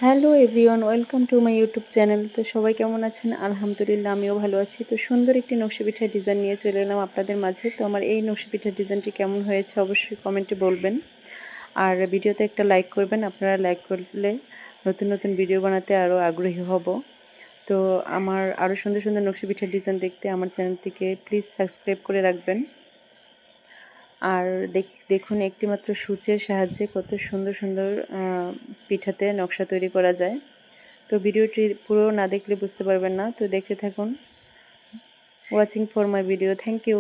Hello everyone, welcome to my YouTube channel. তো সবাই কেমন আছেন? আলহামদুলিল্লাহ, আমিও ভালো আছি। তো সুন্দর একটি নকশি পিঠার ডিজাইন নিয়ে চলে এলাম আপনাদের মাঝে। তো আমার এই নকশি পিঠার ডিজাইনটি কেমন হয়েছে অবশ্যই কমেন্টে বলবেন। আর ভিডিওতে একটা লাইক করবেন। আপনারা লাইক করলে নতুন নতুন ভিডিও বানাতে আরও আগ্রহী হব। তো আমার আরও সুন্দর সুন্দর নকশি পিঠার ডিজাইন দেখতে আমার চ্যানেলটিকে প্লিজ সাবস্ক্রাইব করে রাখবেন। আর দেখুন একটিমাত্র সূচের সাহায্যে কত সুন্দর সুন্দর পিঠাতে নকশা তৈরি করা যায়। তো ভিডিওটি পুরো না দেখলে বুঝতে পারবেন না। তো দেখতে থাকুন। Watching for my video. Thank you.